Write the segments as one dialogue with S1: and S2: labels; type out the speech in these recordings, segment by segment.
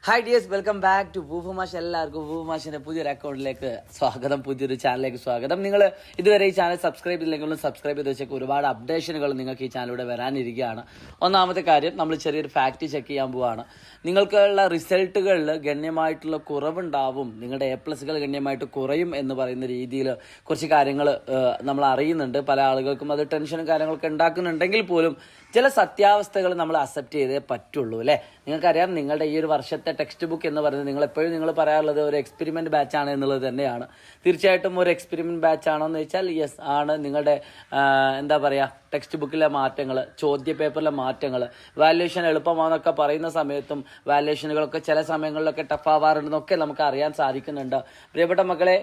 S1: Hi dears, welcome back to Poofumash. എല്ലാവർക്കും പൂഫുമാഷിന്റെ പുതിയൊരു അക്കൗണ്ടിലേക്ക് സ്വാഗതം, പുതിയൊരു ചാനലിലേക്ക് സ്വാഗതം. നിങ്ങൾ ഇതുവരെ ഈ ചാനൽ സബ്സ്ക്രൈബ് ചെയ്തില്ലെങ്കിലും സബ്സ്ക്രൈബ് ചെയ്ത് വെച്ചേക്ക്. ഒരുപാട് അപ്ഡേഷനുകൾ നിങ്ങൾക്ക് ഈ ചാനലിലൂടെ വരാനിരിക്കുകയാണ്. ഒന്നാമത്തെ കാര്യം, നമ്മൾ ചെറിയൊരു ഫാക്ട് ചെക്ക് ചെയ്യാൻ പോവുകയാണ്. നിങ്ങൾക്കുള്ള റിസൾട്ടുകളിൽ ഗണ്യമായിട്ടുള്ള കുറവുണ്ടാവും, നിങ്ങളുടെ A+കൾ ഗണ്യമായിട്ട് കുറയും എന്ന് പറയുന്ന രീതിയിൽ കുറച്ച് കാര്യങ്ങൾ നമ്മൾ അറിയുന്നുണ്ട്. പല ആളുകൾക്കും അത് ടെൻഷനും കാര്യങ്ങളൊക്കെ ഉണ്ടാക്കുന്നുണ്ടെങ്കിൽ പോലും ചില സത്യാവസ്ഥകൾ നമ്മൾ അക്സെപ്റ്റ് ചെയ്തേ പറ്റുള്ളൂ അല്ലേ. നിങ്ങൾക്കറിയാം, നിങ്ങളുടെ ഈ ഒരു വർഷത്തെ ടെക്സ്റ്റ് ബുക്ക് എന്ന് പറയുന്നത് നിങ്ങൾ പറയാറുള്ളത് ഒരു എക്സ്പെരിമെന്റ് ബാച്ച് ആണ് എന്നുള്ളത് തന്നെയാണ്. തീർച്ചയായിട്ടും ഒരു എക്സ്പെരിമെന്റ് ബാച്ച് ആണോ എന്ന് വെച്ചാൽ യെസ് ആണ്. നിങ്ങളുടെ എന്താ പറയുക, ടെക്സ്റ്റ് ബുക്കിലെ മാറ്റങ്ങൾ, ചോദ്യ പേപ്പറിലെ മാറ്റങ്ങൾ, വാല്യുവേഷൻ എളുപ്പമാണെന്നൊക്കെ പറയുന്ന സമയത്തും വാല്യുവേഷനുകളൊക്കെ ചില സമയങ്ങളിലൊക്കെ ടഫ് ആവാറുണ്ടെന്നൊക്കെ നമുക്ക് അറിയാൻ സാധിക്കുന്നുണ്ട്. പ്രിയപ്പെട്ട മക്കളെ,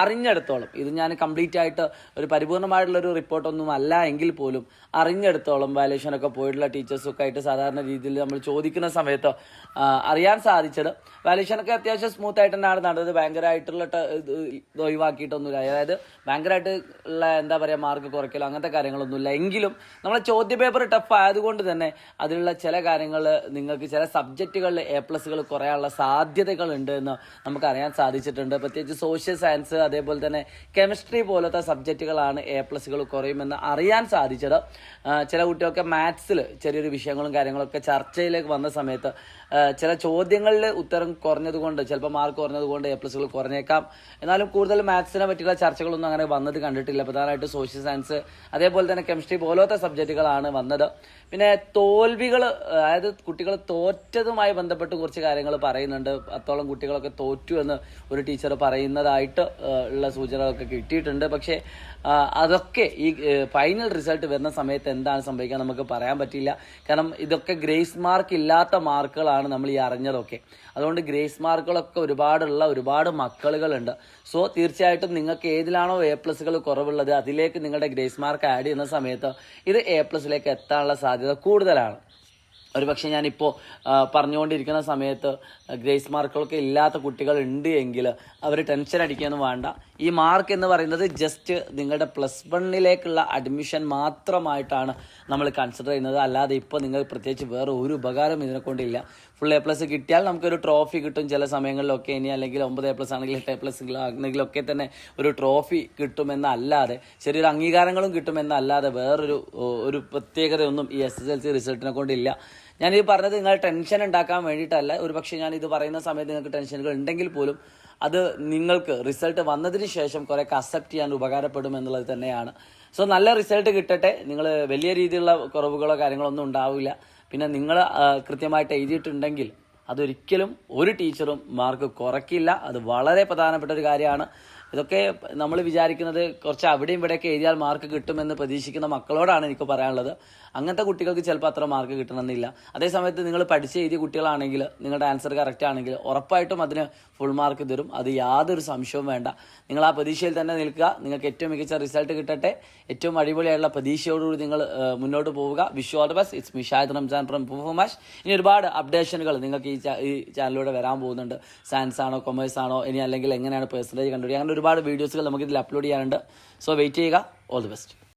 S1: അറിഞ്ഞെടുത്തോളം, ഇത് ഞാൻ കംപ്ലീറ്റ് ആയിട്ട് ഒരു പരിപൂർണമായിട്ടുള്ളൊരു റിപ്പോർട്ടൊന്നും അല്ല എങ്കിൽ പോലും അറിഞ്ഞെടുത്തോളം വാല്യുവേഷനൊക്കെ പോയിട്ടുള്ള ടീച്ചേഴ്സൊക്കെ ആയിട്ട് സാധാരണ രീതിയിൽ നമ്മൾ ചോദിക്കുന്ന സമയത്ത് അറിയാൻ സാധിച്ചത് വാല്യുവേഷനൊക്കെ അത്യാവശ്യം സ്മൂത്ത് ആയിട്ട് തന്നെയാണ് നടന്നത്. ഭയങ്കരമായിട്ടുള്ള ഇത് ഒഴിവാക്കിയിട്ടൊന്നുമില്ല. അതായത് ഭയങ്കരമായിട്ട് ഉള്ള എന്താ പറയുക, മാർക്ക് കുറയ്ക്കലോ അങ്ങനത്തെ കാര്യങ്ങളൊന്നുമില്ല. എങ്കിലും നമ്മളെ ചോദ്യ പേപ്പർ ടഫ് ആയതുകൊണ്ട് തന്നെ അതിലുള്ള ചില കാര്യങ്ങൾ, നിങ്ങൾക്ക് ചില സബ്ജക്റ്റുകളിൽ A+കൾ കുറയാനുള്ള സാധ്യതകളുണ്ട് എന്ന് നമുക്കറിയാൻ സാധിച്ചിട്ടുണ്ട്. പ്രത്യേകിച്ച് സോഷ്യൽ സയൻസ്, അതേപോലെ തന്നെ കെമിസ്ട്രി പോലത്തെ സബ്ജക്റ്റുകളാണ് A+കൾ കുറയുമെന്ന് അറിയാൻ സാധിച്ചത്. ചില കുട്ടികൾക്ക് മാത്സിൽ ചെറിയൊരു വിഷയങ്ങളും കാര്യങ്ങളൊക്കെ ചർച്ചയിലേക്ക് വന്ന സമയത്ത് ചില ചോദ്യങ്ങളിൽ ഉത്തരം കുറഞ്ഞതുകൊണ്ട്, ചിലപ്പോൾ മാർക്ക് കുറഞ്ഞതുകൊണ്ട് A+കൾ കുറഞ്ഞേക്കാം. എന്നാലും കൂടുതൽ മാത്സിനെ പറ്റിയുള്ള ചർച്ചകളൊന്നും അങ്ങനെ വന്നത് കണ്ടിട്ടില്ല. പ്രധാനമായിട്ട് സോഷ്യൽ സയൻസ്, അതേപോലെ തന്നെ കെമിസ്ട്രി പോലത്തെ സബ്ജക്റ്റുകളാണ് വന്നത്. പിന്നെ തോൽവികൾ, അതായത് കുട്ടികൾ തോറ്റതുമായി ബന്ധപ്പെട്ട് കുറച്ച് കാര്യങ്ങൾ പറയുന്നുണ്ട്. അത്തോളം കുട്ടികളൊക്കെ തോറ്റു എന്ന് ഒരു ടീച്ചർ പറയുന്നതായിട്ട് ഉള്ള സൂചനകളൊക്കെ കിട്ടിയിട്ടുണ്ട്. പക്ഷേ അതൊക്കെ ഈ ഫൈനൽ റിസൾട്ട് വരുന്ന സമയത്ത് എന്താണ് സംഭവിക്കുക നമുക്ക് പറയാൻ പറ്റില്ല. കാരണം ഇതൊക്കെ ഗ്രേസ് മാർക്ക് ഇല്ലാത്ത മാർക്കുകളാണ് നമ്മൾ ഈ അറിഞ്ഞതൊക്കെ. അതുകൊണ്ട് ഗ്രേസ് മാർക്കുകളൊക്കെ ഒരുപാട് മക്കളുകളുണ്ട്. സോ തീർച്ചയായിട്ടും നിങ്ങൾക്ക് ഏതിലാണോ A+കൾ കുറവുള്ളത് അതിലേക്ക് നിങ്ങളുടെ ഗ്രേസ് മാർക്ക് ആഡ് ചെയ്യുന്ന സമയത്ത് ഇത് A+ലേക്ക് എത്താനുള്ള സാധ്യത കൂടുതലാണ്. ഒരുപക്ഷെ ഞാനിപ്പോൾ പറഞ്ഞുകൊണ്ടിരിക്കുന്ന സമയത്ത് ഗ്രേസ് മാർക്കുകളൊക്കെ ഇല്ലാത്ത കുട്ടികൾ ഉണ്ട് എങ്കിൽ അവർ ടെൻഷൻ അടിക്കുകയൊന്നും വേണ്ട. ഈ മാർക്ക് എന്ന് പറയുന്നത് ജസ്റ്റ് നിങ്ങളുടെ +1 അഡ്മിഷൻ മാത്രമായിട്ടാണ് നമ്മൾ കൺസിഡർ ചെയ്യുന്നത്. അല്ലാതെ ഇപ്പോൾ നിങ്ങൾ പ്രത്യേകിച്ച് വേറെ ഒരു ഉപകാരം ഇതിനെക്കൊണ്ടില്ല. ഫുൾ A+ കിട്ടിയാൽ നമുക്കൊരു ട്രോഫി കിട്ടും ചില സമയങ്ങളിലൊക്കെ. ഇനി അല്ലെങ്കിൽ 9A+ ആണെങ്കിൽ 8A+ ആണെങ്കിലൊക്കെ തന്നെ ഒരു ട്രോഫി കിട്ടുമെന്നല്ലാതെ, ചെറിയൊരു അംഗീകാരങ്ങളും കിട്ടുമെന്നല്ലാതെ വേറൊരു പ്രത്യേകതയൊന്നും ഈ SSLC റിസൾട്ടിനെ കൊണ്ടില്ല. ഞാനിത് പറഞ്ഞത് നിങ്ങൾ ടെൻഷൻ ഉണ്ടാക്കാൻ വേണ്ടിയിട്ടല്ല. ഒരുപക്ഷെ ഞാനിത് പറയുന്ന സമയത്ത് നിങ്ങൾക്ക് ടെൻഷനുകൾ ഉണ്ടെങ്കിൽ പോലും അത് നിങ്ങൾക്ക് റിസൾട്ട് വന്നതിന് ശേഷം കുറേയൊക്കെ അക്സെപ്റ്റ് ചെയ്യാൻ ഉപകാരപ്പെടും എന്നുള്ളത് തന്നെയാണ്. സോ നല്ല റിസൾട്ട് കിട്ടട്ടെ. നിങ്ങൾ വലിയ രീതിയിലുള്ള കുറവുകളോ കാര്യങ്ങളൊന്നും ഉണ്ടാവില്ല. പിന്നെ നിങ്ങൾ കൃത്യമായിട്ട് എഴുതിയിട്ടുണ്ടെങ്കിൽ അതൊരിക്കലും ഒരു ടീച്ചറും മാർക്ക് കുറയ്ക്കില്ല. അത് വളരെ പ്രധാനപ്പെട്ട ഒരു കാര്യമാണ്. ഇതൊക്കെ നമ്മൾ വിചാരിക്കുന്നത് കുറച്ച് അവിടെയും ഇവിടെയൊക്കെ എഴുതിയാൽ മാർക്ക് കിട്ടുമെന്ന് പ്രതീക്ഷിക്കുന്ന മക്കളോടാണ് എനിക്ക് പറയാനുള്ളത്. അങ്ങനത്തെ കുട്ടികൾക്ക് ചിലപ്പോൾ അത്ര മാർക്ക് കിട്ടണമെന്നില്ല. അതേസമയത്ത് നിങ്ങൾ പഠിച്ച് എഴുതിയ കുട്ടികളാണെങ്കിൽ, നിങ്ങളുടെ ആൻസർ കറക്റ്റ് ആണെങ്കിൽ ഉറപ്പായിട്ടും അതിന് ഫുൾ മാർക്ക് തരും. അത് യാതൊരു സംശയവും വേണ്ട. നിങ്ങൾ ആ പ്രതീക്ഷയിൽ തന്നെ നിൽക്കുക. നിങ്ങൾക്ക് ഏറ്റവും മികച്ച റിസൾട്ട് കിട്ടട്ടെ. ഏറ്റവും അടിപൊളിയായുള്ള പ്രതീക്ഷയോടുകൂടി നിങ്ങൾ മുന്നോട്ട് പോവുക. Wish you all the best. It's me Shahid Ramzan from Poofumash. ഇനി ഒരുപാട് അപ്ഡേഷനുകൾ നിങ്ങൾക്ക് ഈ ചാനലിലൂടെ വരാൻ പോകുന്നുണ്ട്. സയൻസ് ആണോ, കൊമേഴ്സ് ആണോ, ഇനി അല്ലെങ്കിൽ എങ്ങനെയാണ് പെർസെൻറ്റേജ് കണ്ടുപിടിക്കുക, അങ്ങനെ ഒരുപാട് വീഡിയോസുകൾ നമുക്ക് ഇതിൽ അപ്ലോഡ് ചെയ്യാനുണ്ട്. സോ വെയിറ്റ് ചെയ്യുക. All the best.